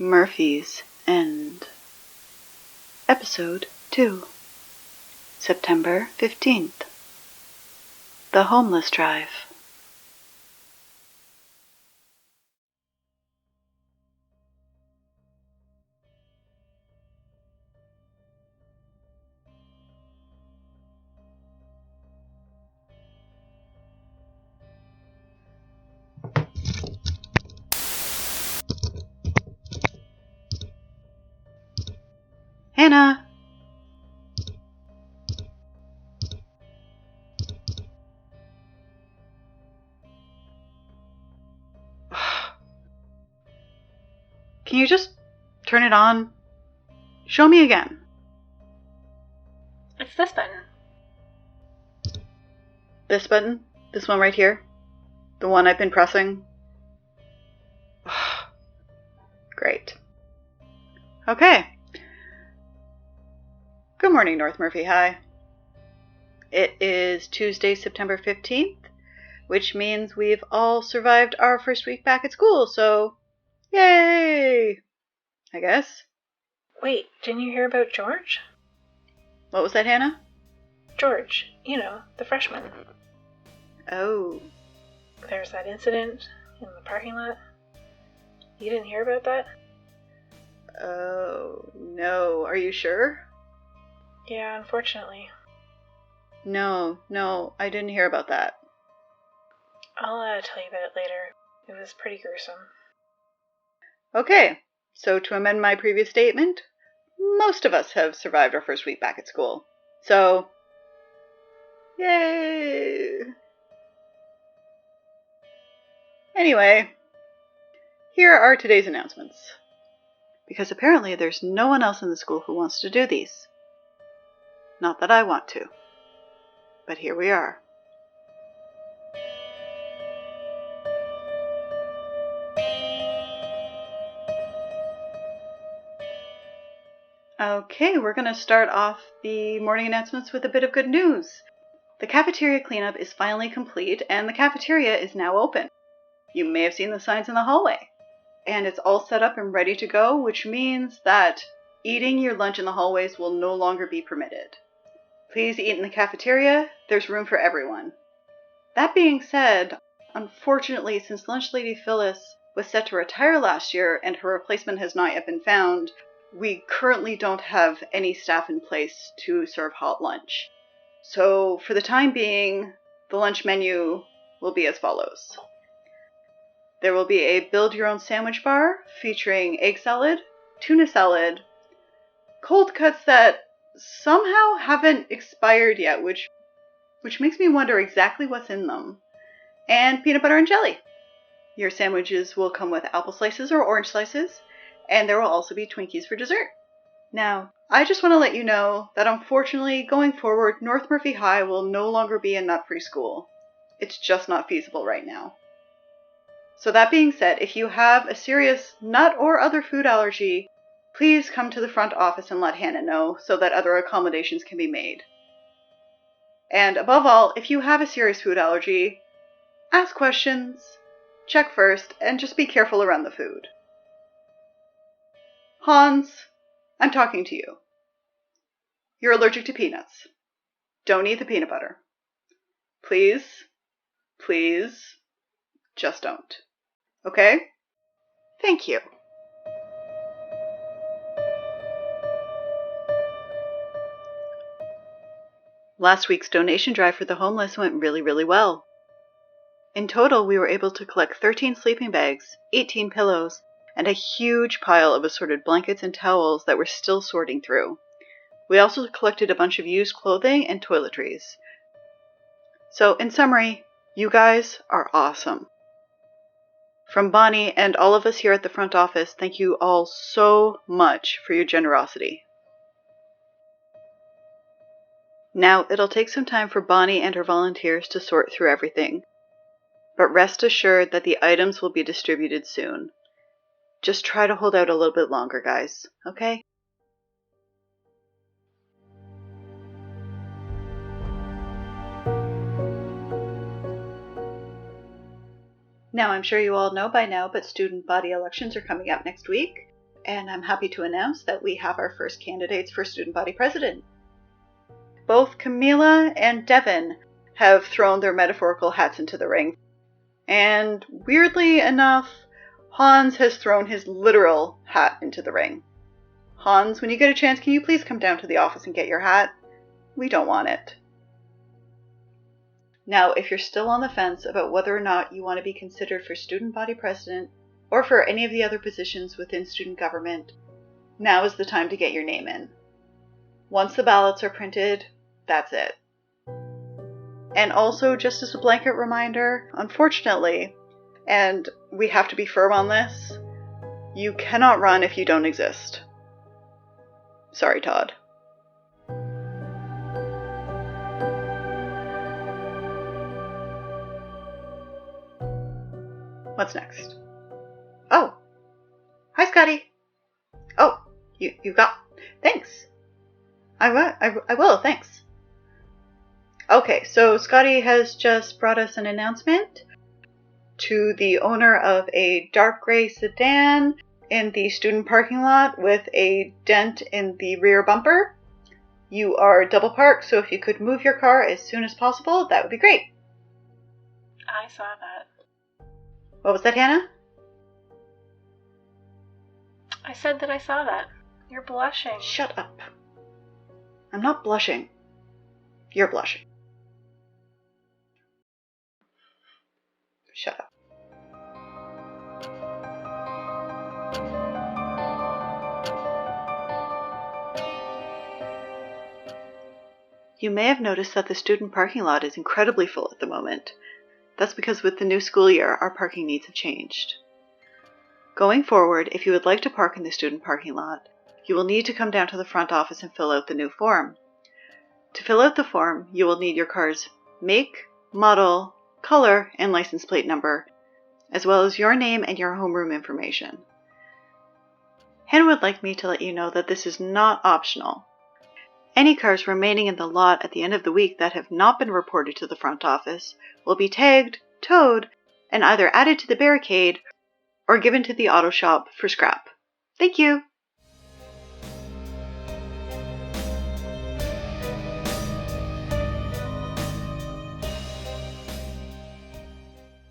Murphy's End. Episode 2. September 15th. The Homeless Drive. Hannah! Can you just turn it on? Show me again. It's this button. This button? This one right here? The one I've been pressing? Great. Okay. Good morning, North Murphy High. It is Tuesday, September 15th, which means we've all survived our first week back at school, so yay! I guess. Wait, didn't you hear about George? What was that, Hannah? George, the freshman. Oh. There's that incident in the parking lot. You didn't hear about that? Oh, no. Are you sure? Yeah, unfortunately. No, I didn't hear about that. I'll tell you about it later. It was pretty gruesome. Okay, so to amend my previous statement, most of us have survived our first week back at school. So, yay! Anyway, here are today's announcements. Because apparently there's no one else in the school who wants to do these. Not that I want to. But here we are. Okay, we're going to start off the morning announcements with a bit of good news. The cafeteria cleanup is finally complete, and the cafeteria is now open. You may have seen the signs in the hallway. And it's all set up and ready to go, which means that eating your lunch in the hallways will no longer be permitted. Please eat in the cafeteria. There's room for everyone. That being said, unfortunately, since Lunch Lady Phyllis was set to retire last year and her replacement has not yet been found, we currently don't have any staff in place to serve hot lunch. So, for the time being, the lunch menu will be as follows. There will be a build-your-own sandwich bar featuring egg salad, tuna salad, cold cuts that somehow haven't expired yet, which makes me wonder exactly what's in them, and peanut butter and jelly. Your sandwiches will come with apple slices or orange slices, and there will also be Twinkies for dessert. Now, I just want to let you know that unfortunately, going forward, North Murphy High will no longer be a nut-free school. It's just not feasible right now. So that being said, if you have a serious nut or other food allergy, please come to the front office and let Hannah know so that other accommodations can be made. And above all, if you have a serious food allergy, ask questions, check first, and just be careful around the food. Hans, I'm talking to you. You're allergic to peanuts. Don't eat the peanut butter. Please, just don't. Okay? Thank you. Last week's donation drive for the homeless went really, really well. In total, we were able to collect 13 sleeping bags, 18 pillows, and a huge pile of assorted blankets and towels that we're still sorting through. We also collected a bunch of used clothing and toiletries. So, in summary, you guys are awesome. From Bonnie and all of us here at the front office, thank you all so much for your generosity. Now, it'll take some time for Bonnie and her volunteers to sort through everything, but rest assured that the items will be distributed soon. Just try to hold out a little bit longer, guys, okay? Now, I'm sure you all know by now, but student body elections are coming up next week. and I'm happy to announce that we have our first candidates for student body president. Both Camila and Devin have thrown their metaphorical hats into the ring. And weirdly enough, Hans has thrown his literal hat into the ring. Hans, when you get a chance, can you please come down to the office and get your hat? We don't want it. Now, if you're still on the fence about whether or not you want to be considered for student body president or for any of the other positions within student government, now is the time to get your name in. Once the ballots are printed, that's it. And also, just as a blanket reminder, unfortunately, and we have to be firm on this, you cannot run if you don't exist. Sorry, Todd. What's next? Oh. Hi, Scotty. Oh, you got... Thanks. I will, thanks. Okay, so Scotty has just brought us an announcement to the owner of a dark gray sedan in the student parking lot with a dent in the rear bumper. You are double parked, so if you could move your car as soon as possible, that would be great. I saw that. What was that, Hannah? I said that I saw that. You're blushing. Shut up. I'm not blushing. You're blushing. Shut up. You may have noticed that the student parking lot is incredibly full at the moment. That's because with the new school year, our parking needs have changed. Going forward, if you would like to park in the student parking lot, you will need to come down to the front office and fill out the new form. To fill out the form, you will need your car's make, model, color, and license plate number, as well as your name and your homeroom information. Hannah would like me to let you know that this is not optional. Any cars remaining in the lot at the end of the week that have not been reported to the front office will be tagged, towed, and either added to the barricade or given to the auto shop for scrap. Thank you!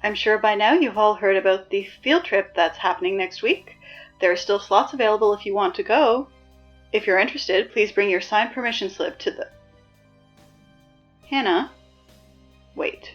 I'm sure by now you've all heard about the field trip that's happening next week. There are still slots available if you want to go. If you're interested, please bring your signed permission slip to the... Hannah? Wait.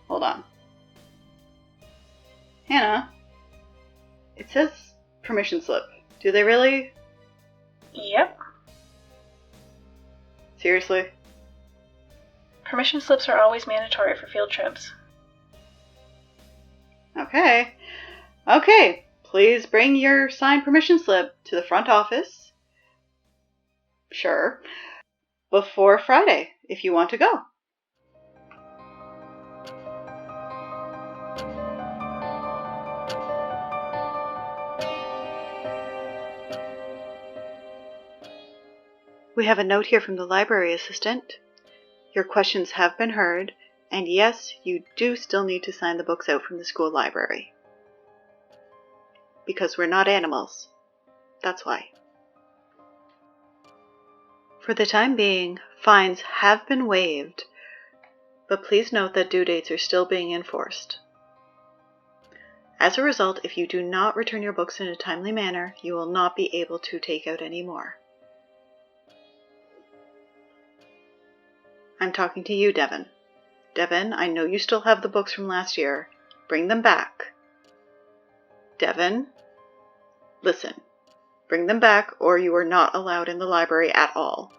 Hold on. Hannah? It says permission slip. Do they really? Yep. Seriously? Permission slips are always mandatory for field trips. Okay. Please bring your signed permission slip to the front office. Sure. Before Friday, if you want to go. We have a note here from the library assistant. Your questions have been heard, and yes, you do still need to sign the books out from the school library. Because we're not animals. That's why. For the time being, fines have been waived, but please note that due dates are still being enforced. As a result, if you do not return your books in a timely manner, you will not be able to take out any more. I'm talking to you, Devin. Devin, I know you still have the books from last year. Bring them back. Devin, listen. Bring them back or you are not allowed in the library at all.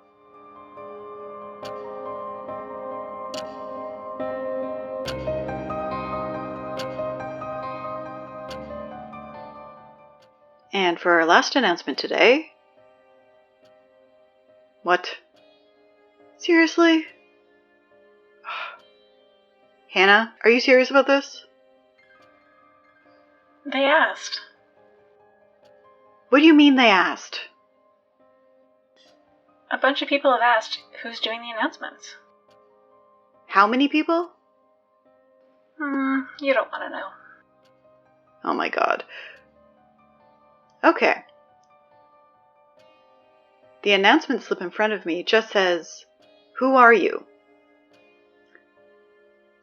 And for our last announcement today... What? Seriously? Hannah, are you serious about this? They asked. What do you mean they asked? A bunch of people have asked who's doing the announcements. How many people? You don't want to know. Oh my god. Okay. The announcement slip in front of me just says, "Who are you?"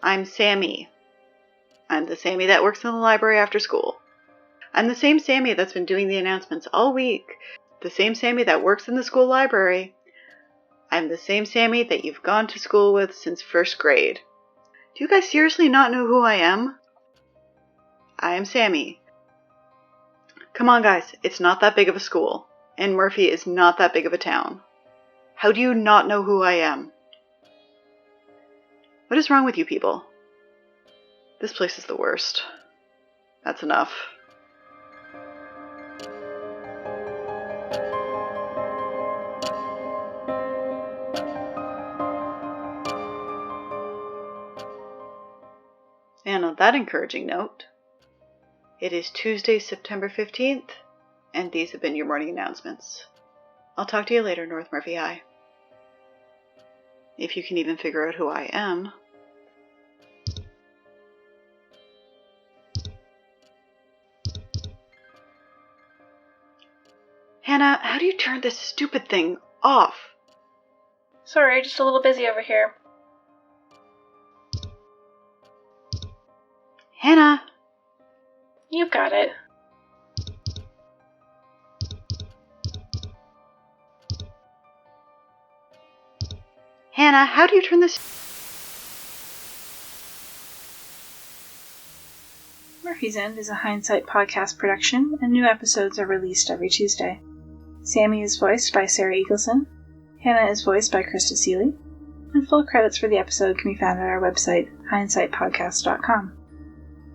I'm Sammy. I'm the Sammy that works in the library after school. I'm the same Sammy that's been doing the announcements all week. The same Sammy that works in the school library. I'm the same Sammy that you've gone to school with since first grade. Do you guys seriously not know who I am? I am Sammy. Come on, guys, it's not that big of a school, and Murphy is not that big of a town. How do you not know who I am? What is wrong with you people? This place is the worst. That's enough. And on that encouraging note, it is Tuesday, September 15th, and these have been your morning announcements. I'll talk to you later, North Murphy High. If you can even figure out who I am. Hannah, how do you turn this stupid thing off? Sorry, just a little busy over here. Hannah! You've got it. Hannah, how do you turn this? Murphy's End is a Hindsight podcast production, and new episodes are released every Tuesday. Sammy is voiced by Sarah Eagleson, Hannah is voiced by Krista Seeley, and full credits for the episode can be found at our website, hindsightpodcast.com.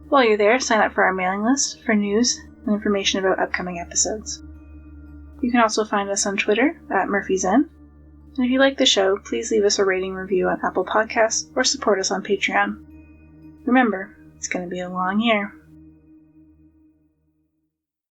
While you're there, sign up for our mailing list for news and information about upcoming episodes. You can also find us on Twitter at Murphy's End, and if you like the show, please leave us a rating review on Apple Podcasts or support us on Patreon. Remember, it's going to be a long year.